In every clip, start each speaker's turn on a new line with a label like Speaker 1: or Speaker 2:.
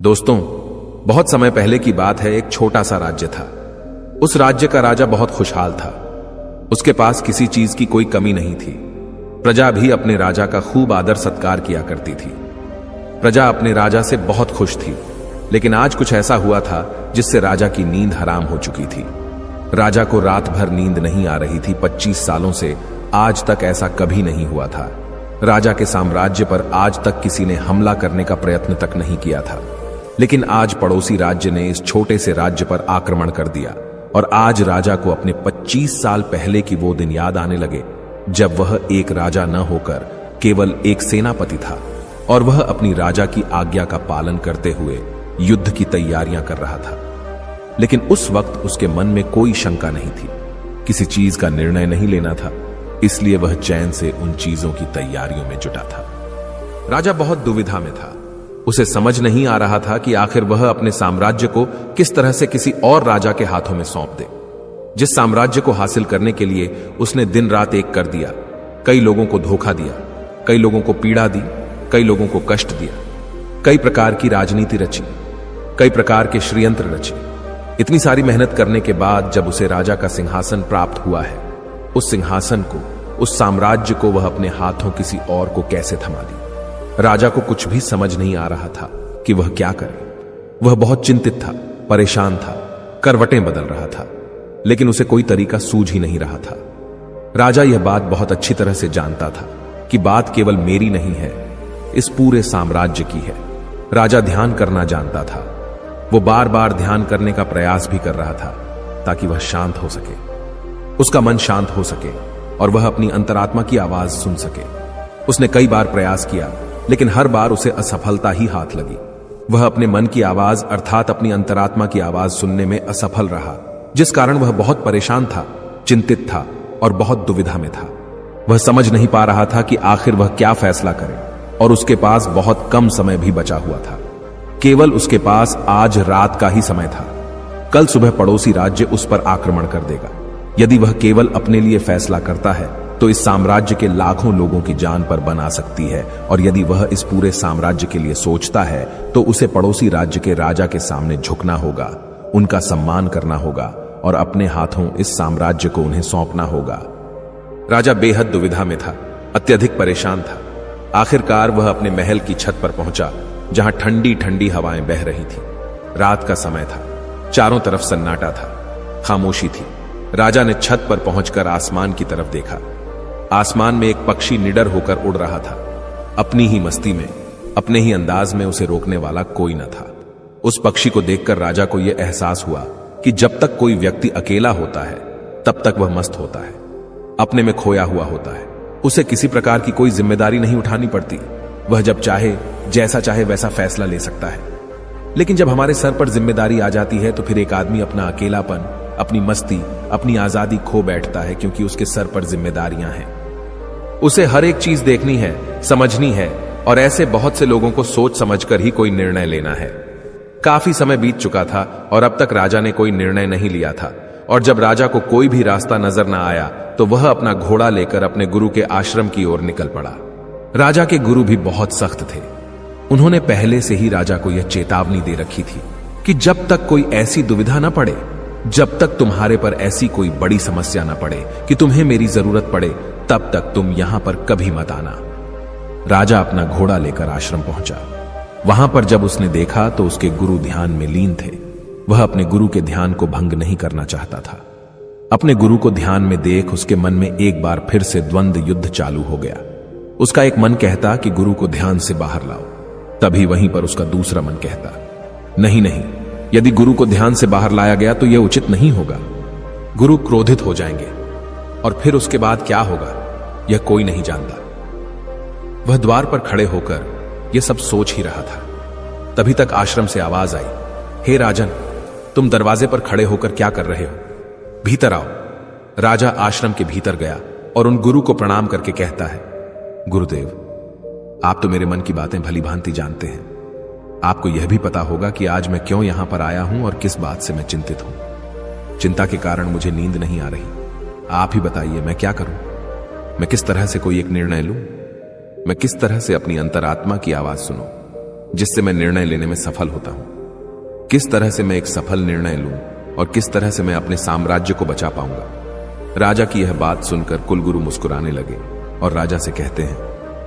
Speaker 1: दोस्तों, बहुत समय पहले की बात है। एक छोटा सा राज्य था। उस राज्य का राजा बहुत खुशहाल था। उसके पास किसी चीज की कोई कमी नहीं थी। प्रजा भी अपने राजा का खूब आदर सत्कार किया करती थी। प्रजा अपने राजा से बहुत खुश थी। लेकिन आज कुछ ऐसा हुआ था जिससे राजा की नींद हराम हो चुकी थी। राजा को रात भर नींद नहीं आ रही थी। 25 सालों से आज तक ऐसा कभी नहीं हुआ था। राजा के साम्राज्य पर आज तक किसी ने हमला करने का प्रयत्न तक नहीं किया था। लेकिन आज पड़ोसी राज्य ने इस छोटे से राज्य पर आक्रमण कर दिया और आज राजा को अपने 25 साल पहले की वो दिन याद आने लगे जब वह एक राजा न होकर केवल एक सेनापति था और वह अपनी राजा की आज्ञा का पालन करते हुए युद्ध की तैयारियां कर रहा था। लेकिन उस वक्त उसके मन में कोई शंका नहीं थी। किसी चीज का निर्णय नहीं लेना था, इसलिए वह चैन से उन चीजों की तैयारियों में जुटा था। राजा बहुत दुविधा में था। उसे समझ नहीं आ रहा था कि आखिर वह अपने साम्राज्य को किस तरह से किसी और राजा के हाथों में सौंप दे, जिस साम्राज्य को हासिल करने के लिए उसने दिन रात एक कर दिया। कई लोगों को धोखा दिया, कई लोगों को पीड़ा दी, कई लोगों को कष्ट दिया, कई प्रकार की राजनीति रची, कई प्रकार के षड्यंत्र रचे। इतनी सारी मेहनत करने के बाद जब उसे राजा का सिंहासन प्राप्त हुआ है, उस सिंहासन को, उस साम्राज्य को वह अपने हाथों किसी और को कैसे थमा दी। राजा को कुछ भी समझ नहीं आ रहा था कि वह क्या करे। वह बहुत चिंतित था, परेशान था, करवटें बदल रहा था, लेकिन उसे कोई तरीका सूझ ही नहीं रहा था। राजा यह बात बहुत अच्छी तरह से जानता था कि बात केवल मेरी नहीं है, इस पूरे साम्राज्य की है। राजा ध्यान करना जानता था। वो बार बार ध्यान करने का प्रयास भी कर रहा था ताकि वह शांत हो सके, उसका मन शांत हो सके और वह अपनी अंतरात्मा की आवाज सुन सके। उसने कई बार प्रयास किया, लेकिन हर बार उसे असफलता ही हाथ लगी। वह अपने मन की आवाज अर्थात अपनी अंतरात्मा की आवाज सुनने में असफल रहा, जिस कारण वह बहुत परेशान था, चिंतित था और बहुत दुविधा में था। वह समझ नहीं पा रहा था कि आखिर वह क्या फैसला करे और उसके पास बहुत कम समय भी बचा हुआ था। केवल उसके पास आज रात का ही समय था। कल सुबह पड़ोसी राज्य उस पर आक्रमण कर देगा। यदि वह केवल अपने लिए फैसला करता है तो इस साम्राज्य के लाखों लोगों की जान पर बन आ सकती है, और यदि वह इस पूरे साम्राज्य के लिए सोचता है तो उसे पड़ोसी राज्य के राजा के सामने झुकना होगा, उनका सम्मान करना होगा और अपने हाथों इस साम्राज्य को उन्हें सौंपना होगा। राजा बेहद दुविधा में था, अत्यधिक परेशान था। आखिरकार वह अपने महल की छत पर पहुंचा जहां ठंडी ठंडी हवाएं बह रही थी। रात का समय था, चारों तरफ सन्नाटा था, खामोशी थी। राजा ने छत पर पहुंचकर आसमान की तरफ देखा। आसमान में एक पक्षी निडर होकर उड़ रहा था। अपनी ही मस्ती में, अपने ही अंदाज में उसे रोकने वाला कोई न था। उस पक्षी को देखकर राजा को यह एहसास हुआ कि जब तक कोई व्यक्ति अकेला होता है तब तक वह मस्त होता है, अपने में खोया हुआ होता है। उसे किसी प्रकार की कोई जिम्मेदारी नहीं उठानी पड़ती। वह जब चाहे, जैसा चाहे वैसा फैसला ले सकता है। लेकिन जब हमारे सर पर जिम्मेदारी आ जाती है तो फिर एक आदमी अपना अकेलापन, अपनी मस्ती, अपनी आजादी खो बैठता है, क्योंकि उसके सर पर जिम्मेदारियां हैं। उसे हर एक चीज देखनी है, समझनी है और ऐसे बहुत से लोगों को सोच समझकर ही कोई निर्णय लेना है। काफी समय बीत चुका था और अब तक राजा ने कोई निर्णय नहीं लिया था, और जब राजा को कोई भी रास्ता नजर न आया तो वह अपना घोड़ा लेकर अपने गुरु के आश्रम की ओर निकल पड़ा। राजा के गुरु भी बहुत सख्त थे। उन्होंने पहले से ही राजा को यह चेतावनी दे रखी थी कि जब तक कोई ऐसी दुविधा न पड़े, जब तक तुम्हारे पर ऐसी कोई बड़ी समस्या न पड़े कि तुम्हें मेरी जरूरत पड़े, तब तक तुम यहां पर कभी मत आना। राजा अपना घोड़ा लेकर आश्रम पहुंचा। वहां पर जब उसने देखा तो उसके गुरु ध्यान में लीन थे। वह अपने गुरु के ध्यान को भंग नहीं करना चाहता था। अपने गुरु को ध्यान में देख उसके मन में एक बार फिर से द्वंद्व युद्ध चालू हो गया। उसका एक मन कहता कि गुरु को ध्यान से बाहर लाओ, तभी वहीं पर उसका दूसरा मन कहता, नहीं नहीं, यदि गुरु को ध्यान से बाहर लाया गया तो यह उचित नहीं होगा। गुरु क्रोधित हो जाएंगे और फिर उसके बाद क्या होगा यह कोई नहीं जानता। वह द्वार पर खड़े होकर यह सब सोच ही रहा था। तभी तक आश्रम से आवाज आई, हे राजन, तुम दरवाजे पर खड़े होकर क्या कर रहे हो? भीतर आओ। राजा आश्रम के भीतर गया और उन गुरु को प्रणाम करके कहता है, गुरुदेव, आप तो मेरे मन की बातें भली भांति जानते हैं। आपको यह भी पता होगा कि आज मैं क्यों यहां पर आया हूं और किस बात से मैं चिंतित हूं। चिंता के कारण मुझे नींद नहीं आ रही। आप ही बताइए, मैं क्या करूं? मैं किस तरह से कोई एक निर्णय लूं? मैं किस तरह से अपनी अंतरात्मा की आवाज सुनूं? जिससे मैं निर्णय लेने में सफल होता हूं। किस तरह से मैं एक सफल निर्णय लूं और किस तरह से मैं अपने साम्राज्य को बचा पाऊंगा। राजा की यह बात सुनकर कुलगुरु मुस्कुराने लगे और राजा से कहते हैं,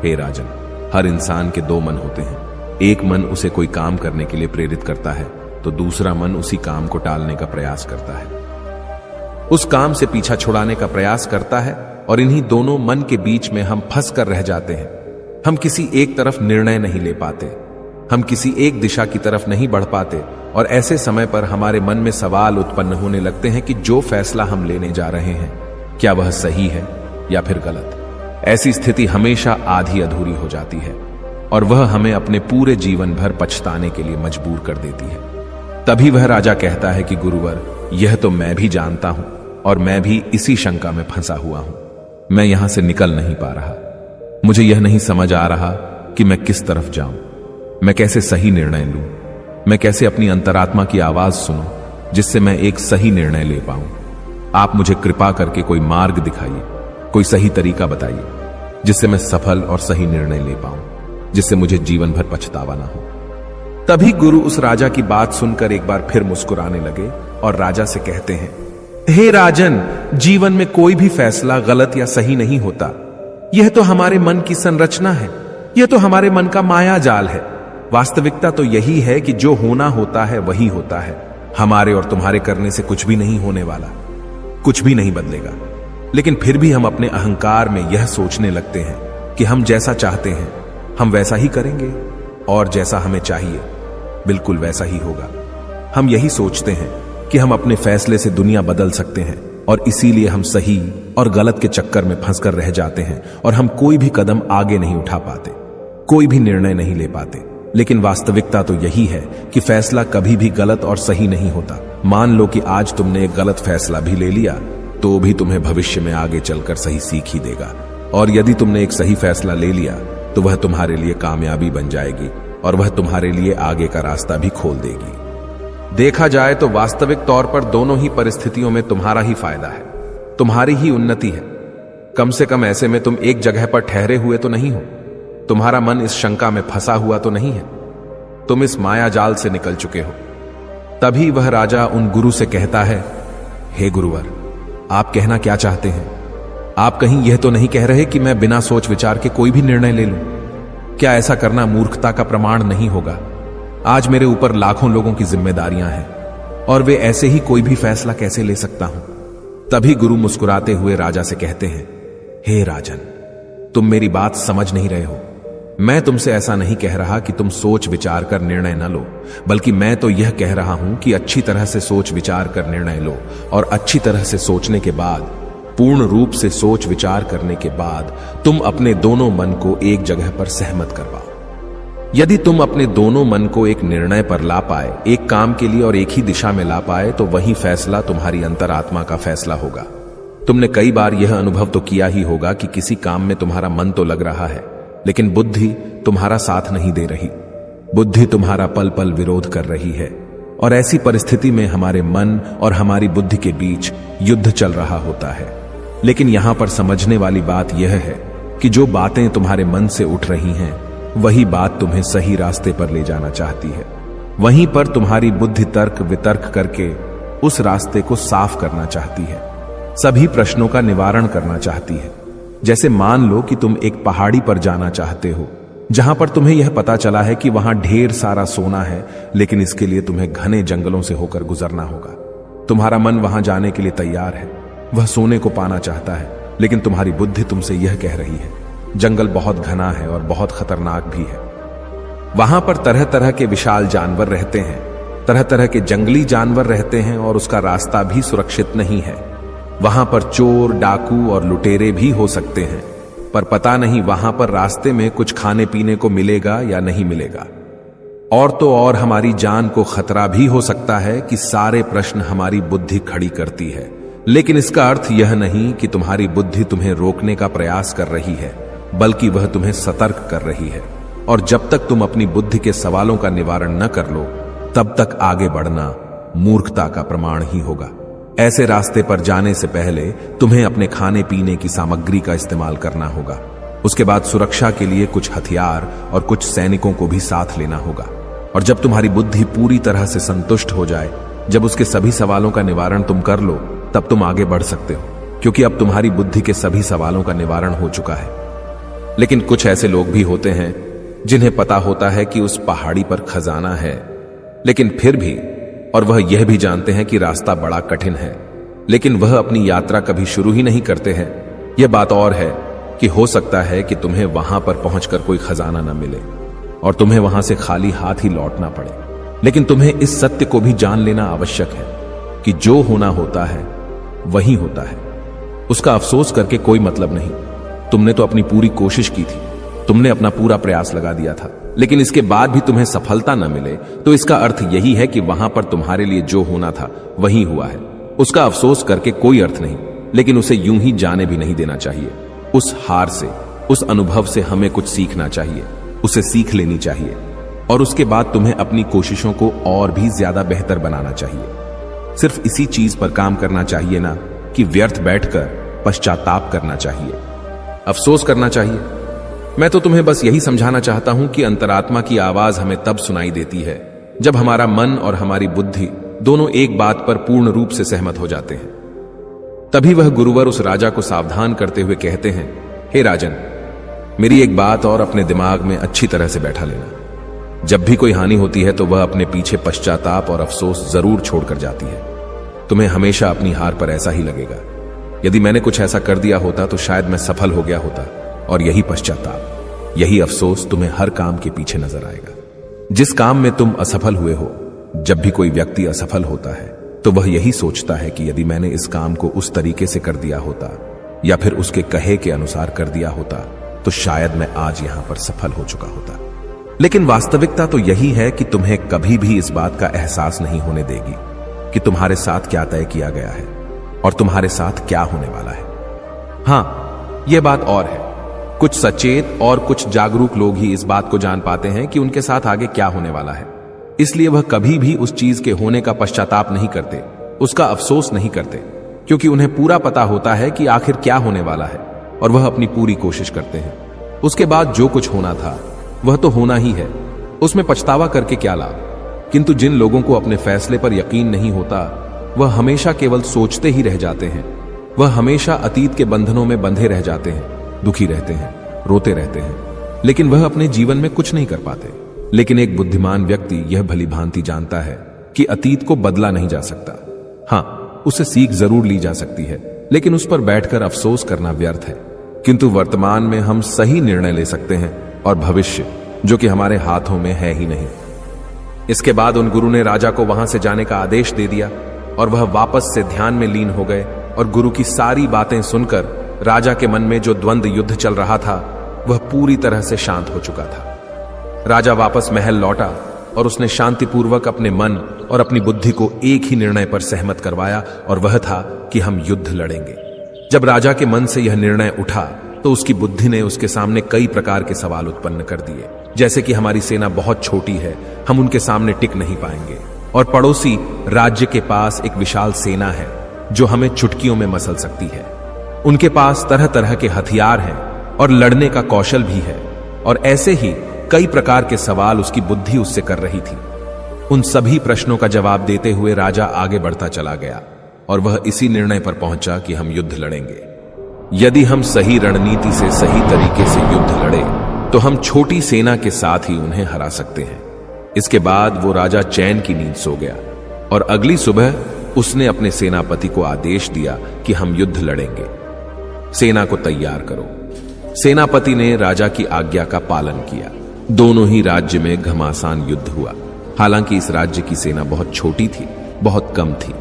Speaker 1: हे राजन, हर इंसान के दो मन होते हैं। एक मन उसे कोई काम करने के लिए प्रेरित करता है तो दूसरा मन उसी काम को टालने का प्रयास करता है, उस काम से पीछा छुड़ाने का प्रयास करता है, और इन्हीं दोनों मन के बीच में हम फंस कर रह जाते हैं। हम किसी एक तरफ निर्णय नहीं ले पाते, हम किसी एक दिशा की तरफ नहीं बढ़ पाते, और ऐसे समय पर हमारे मन में सवाल उत्पन्न होने लगते हैं कि जो फैसला हम लेने जा रहे हैं क्या वह सही है या फिर गलत। ऐसी स्थिति हमेशा आधी अधूरी हो जाती है और वह हमें अपने पूरे जीवन भर पछताने के लिए मजबूर कर देती है। तभी वह राजा कहता है कि गुरुवर, यह तो मैं भी जानता हूं और मैं भी इसी शंका में फंसा हुआ हूं। मैं यहां से निकल नहीं पा रहा। मुझे यह नहीं समझ आ रहा कि मैं किस तरफ जाऊं, मैं कैसे सही निर्णय लूं, मैं कैसे अपनी अंतरात्मा की आवाज सुनूं जिससे मैं एक सही निर्णय ले पाऊं। आप मुझे कृपा करके कोई मार्ग दिखाइए, कोई सही तरीका बताइए जिससे मैं सफल और सही निर्णय ले पाऊं, जिससे मुझे जीवन भर पछतावा ना हो। तभी गुरु उस राजा की बात सुनकर एक बार फिर मुस्कुराने लगे और राजा से कहते हैं, हे राजन, जीवन में कोई भी फैसला गलत या सही नहीं होता। यह तो हमारे मन की संरचना है, यह तो हमारे मन का माया जाल है। वास्तविकता तो यही है कि जो होना होता है वही होता है। हमारे और तुम्हारे करने से कुछ भी नहीं होने वाला, कुछ भी नहीं बदलेगा। लेकिन फिर भी हम अपने अहंकार में यह सोचने लगते हैं कि हम जैसा चाहते हैं हम वैसा ही करेंगे और जैसा हमें चाहिए बिल्कुल वैसा ही होगा। हम यही सोचते हैं कि हम अपने फैसले से दुनिया बदल सकते हैं और इसीलिए हम सही और गलत के चक्कर में फंसकर रह जाते हैं और हम कोई भी कदम आगे नहीं उठा पाते, कोई भी निर्णय नहीं ले पाते। लेकिन वास्तविकता तो यही है कि फैसला कभी भी गलत और सही नहीं होता। मान लो कि आज तुमने एक गलत फैसला भी ले लिया तो भी तुम्हें भविष्य में आगे चलकर सही सीख ही देगा, और यदि तुमने एक सही फैसला ले लिया तो वह तुम्हारे लिए कामयाबी बन जाएगी और वह तुम्हारे लिए आगे का रास्ता भी खोल देगी। देखा जाए तो वास्तविक तौर पर दोनों ही परिस्थितियों में तुम्हारा ही फायदा है, तुम्हारी ही उन्नति है। कम से कम ऐसे में तुम एक जगह पर ठहरे हुए तो नहीं हो, तुम्हारा मन इस शंका में फंसा हुआ तो नहीं है, तुम इस माया जाल से निकल चुके हो। तभी वह राजा उन गुरु से कहता है, हे गुरुवर, आप कहना क्या चाहते हैं? आप कहीं यह तो नहीं कह रहे कि मैं बिना सोच विचार के कोई भी निर्णय ले लूं? क्या ऐसा करना मूर्खता का प्रमाण नहीं होगा? आज मेरे ऊपर लाखों लोगों की जिम्मेदारियां हैं और वे ऐसे ही कोई भी फैसला कैसे ले सकता हूं? तभी गुरु मुस्कुराते हुए राजा से कहते हैं, हे राजन, तुम मेरी बात समझ नहीं रहे हो। मैं तुमसे ऐसा नहीं कह रहा कि तुम सोच विचार कर निर्णय न लो, बल्कि मैं तो यह कह रहा हूं कि अच्छी तरह से सोच विचार कर निर्णय लो, और अच्छी तरह से सोचने के बाद, पूर्ण रूप से सोच विचार करने के बाद तुम अपने दोनों मन को एक जगह पर सहमत करवाओ। यदि तुम अपने दोनों मन को एक निर्णय पर ला पाए, एक काम के लिए और एक ही दिशा में ला पाए, तो वही फैसला तुम्हारी अंतरात्मा का फैसला होगा। तुमने कई बार यह अनुभव तो किया ही होगा कि किसी काम में तुम्हारा मन तो लग रहा है लेकिन बुद्धि तुम्हारा साथ नहीं दे रही, बुद्धि तुम्हारा पल पल विरोध कर रही है, और ऐसी परिस्थिति में हमारे मन और हमारी बुद्धि के बीच युद्ध चल रहा होता है। लेकिन यहां पर समझने वाली बात यह है कि जो बातें तुम्हारे मन से उठ रही हैं वही बात तुम्हें सही रास्ते पर ले जाना चाहती है। वहीं पर तुम्हारी बुद्धि तर्क वितर्क करके उस रास्ते को साफ करना चाहती है, सभी प्रश्नों का निवारण करना चाहती है। जैसे मान लो कि तुम एक पहाड़ी पर जाना चाहते हो जहां पर तुम्हें यह पता चला है कि वहां ढेर सारा सोना है, लेकिन इसके लिए तुम्हें घने जंगलों से होकर गुजरना होगा। तुम्हारा मन वहां जाने के लिए तैयार है, वह सोने को पाना चाहता है, लेकिन तुम्हारी बुद्धि तुमसे यह कह रही है जंगल बहुत घना है और बहुत खतरनाक भी है। वहां पर तरह तरह के विशाल जानवर रहते हैं, तरह तरह के जंगली जानवर रहते हैं और उसका रास्ता भी सुरक्षित नहीं है। वहां पर चोर, डाकू और लुटेरे भी हो सकते हैं, पर पता नहीं वहां पर रास्ते में कुछ खाने पीने को मिलेगा या नहीं मिलेगा। और तो और हमारी जान को खतरा भी हो सकता है कि सारे प्रश्न हमारी बुद्धि खड़ी करती है। लेकिन इसका अर्थ यह नहीं कि तुम्हारी बुद्धि तुम्हें रोकने का प्रयास कर रही है, बल्कि वह तुम्हें सतर्क कर रही है। और जब तक तुम अपनी बुद्धि के सवालों का निवारण न कर लो, तब तक आगे बढ़ना मूर्खता का प्रमाण ही होगा। ऐसे रास्ते पर जाने से पहले तुम्हें अपने खाने पीने की सामग्री का इस्तेमाल करना होगा, उसके बाद सुरक्षा के लिए कुछ हथियार और कुछ सैनिकों को भी साथ लेना होगा। और जब तुम्हारी बुद्धि पूरी तरह से संतुष्ट हो जाए, जब उसके सभी सवालों का निवारण तुम कर लो, तब तुम आगे बढ़ सकते हो, क्योंकि अब तुम्हारी बुद्धि के सभी सवालों का निवारण हो चुका है। लेकिन कुछ ऐसे लोग भी होते हैं जिन्हें पता होता है कि उस पहाड़ी पर खजाना है, लेकिन फिर भी, और वह यह भी जानते हैं कि रास्ता बड़ा कठिन है, लेकिन वह अपनी यात्रा कभी शुरू ही नहीं करते हैं। यह बात और है कि हो सकता है कि तुम्हें वहां पर पहुंचकर कोई खजाना न मिले और तुम्हें वहां से खाली हाथ ही लौटना पड़े। लेकिन तुम्हें इस सत्य को भी जान लेना आवश्यक है कि जो होना होता है वही होता है। उसका अफसोस करके कोई मतलब नहीं। तुमने तो अपनी पूरी कोशिश की थी, तुमने अपना पूरा प्रयास लगा दिया था, लेकिन इसके बाद भी तुम्हें सफलता न मिले तो इसका अर्थ यही है कि वहां पर तुम्हारे लिए जो होना था वही हुआ है। उसका अफसोस करके कोई अर्थ नहीं, लेकिन उसे यूं ही जाने भी नहीं देना चाहिए। उस हार से, उस अनुभव से हमें कुछ सीखना चाहिए, उसे सीख लेनी चाहिए, और उसके बाद तुम्हें अपनी कोशिशों को और भी ज्यादा बेहतर बनाना चाहिए। सिर्फ इसी चीज पर काम करना चाहिए ना कि व्यर्थ बैठकर पश्चाताप करना चाहिए, अफसोस करना चाहिए। मैं तो तुम्हें बस यही समझाना चाहता हूं कि अंतरात्मा की आवाज हमें तब सुनाई देती है जब हमारा मन और हमारी बुद्धि दोनों एक बात पर पूर्ण रूप से सहमत हो जाते हैं। तभी वह गुरुवर उस राजा को सावधान करते हुए कहते हैं, हे राजन, मेरी एक बात और अपने दिमाग में अच्छी तरह से बैठा लेना। जब भी कोई हानि होती है तो वह अपने पीछे पश्चाताप और अफसोस जरूर छोड़कर जाती है। तुम्हें हमेशा अपनी हार पर ऐसा ही लगेगा। यदि मैंने कुछ ऐसा कर दिया होता तो शायद मैं सफल हो गया होता, और यही पश्चाताप, यही अफसोस तुम्हें हर काम के पीछे नजर आएगा। जिस काम में तुम असफल हुए हो, जब भी कोई व्यक्ति असफल होता है तो वह यही सोचता है कि यदि मैंने इस काम को उस तरीके से कर दिया होता या फिर उसके कहे के अनुसार कर दिया होता तो शायद मैं आज यहां पर सफल हो चुका होता। लेकिन वास्तविकता तो यही है कि तुम्हें कभी भी इस बात का एहसास नहीं होने देगी कि तुम्हारे साथ क्या तय किया गया है और तुम्हारे साथ क्या होने वाला है। हां, यह बात और है, कुछ सचेत और कुछ जागरूक लोग ही इस बात को जान पाते हैं कि उनके साथ आगे क्या होने वाला है। इसलिए वह कभी भी उस चीज के होने का पश्चाताप नहीं करते, उसका अफसोस नहीं करते, क्योंकि उन्हें पूरा पता होता है कि आखिर क्या होने वाला है, और वह अपनी पूरी कोशिश करते हैं। उसके बाद जो कुछ होना था वह तो होना ही है, उसमें पछतावा करके क्या लाभ। किंतु जिन लोगों को अपने फैसले पर यकीन नहीं होता, वह हमेशा केवल सोचते ही रह जाते हैं। वह हमेशा अतीत के बंधनों में बंधे रह जाते हैं, दुखी रहते हैं, रोते रहते हैं, लेकिन वह अपने जीवन में कुछ नहीं कर पाते। लेकिन एक बुद्धिमान व्यक्ति यह भली भांति जानता है कि अतीत को बदला नहीं जा सकता। हां, उसे सीख जरूर ली जा सकती है, लेकिन उस पर बैठकर अफसोस करना व्यर्थ है। किंतु वर्तमान में हम सही निर्णय ले सकते हैं, और भविष्य जो कि हमारे हाथों में है ही नहीं। इसके बाद उन गुरु ने राजा को वहां से जाने का आदेश दे दिया, और वह वापस से ध्यान में लीन हो गए। और गुरु की सारी बातें सुनकर राजा के मन में जो द्वंद्व युद्ध चल रहा था वह पूरी तरह से शांत हो चुका था। राजा वापस महल लौटा और उसने शांतिपूर्वक अपने मन और अपनी बुद्धि को एक ही निर्णय पर सहमत करवाया, और वह था कि हम युद्ध लड़ेंगे। जब राजा के मन से यह निर्णय उठा तो उसकी बुद्धि ने उसके सामने कई प्रकार के सवाल उत्पन्न कर दिए, जैसे कि हमारी सेना बहुत छोटी है, हम उनके सामने टिक नहीं पाएंगे, और पड़ोसी राज्य के पास एक विशाल सेना है जो हमें चुटकियों में मसल सकती है। उनके पास तरह तरह के हथियार हैं और लड़ने का कौशल भी है, और ऐसे ही कई प्रकार के सवाल उसकी बुद्धि उससे कर रही थी। उन सभी प्रश्नों का जवाब देते हुए राजा आगे बढ़ता चला गया, और वह इसी निर्णय पर पहुंचा कि हम युद्ध लड़ेंगे। यदि हम सही रणनीति से, सही तरीके से युद्ध लड़े तो हम छोटी सेना के साथ ही उन्हें हरा सकते हैं। इसके बाद वो राजा चैन की नींद सो गया, और अगली सुबह उसने अपने सेनापति को आदेश दिया कि हम युद्ध लड़ेंगे, सेना को तैयार करो। सेनापति ने राजा की आज्ञा का पालन किया। दोनों ही राज्य में घमासान युद्ध हुआ। हालांकि इस राज्य की सेना बहुत छोटी थी, बहुत कम थी,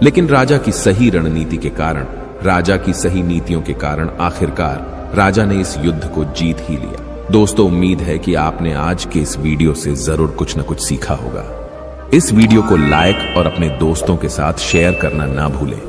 Speaker 1: लेकिन राजा की सही रणनीति के कारण, राजा की सही नीतियों के कारण आखिरकार राजा ने इस युद्ध को जीत ही लिया। दोस्तों, उम्मीद है कि आपने आज के इस वीडियो से जरूर कुछ न कुछ सीखा होगा। इस वीडियो को लाइक और अपने दोस्तों के साथ शेयर करना ना भूलें।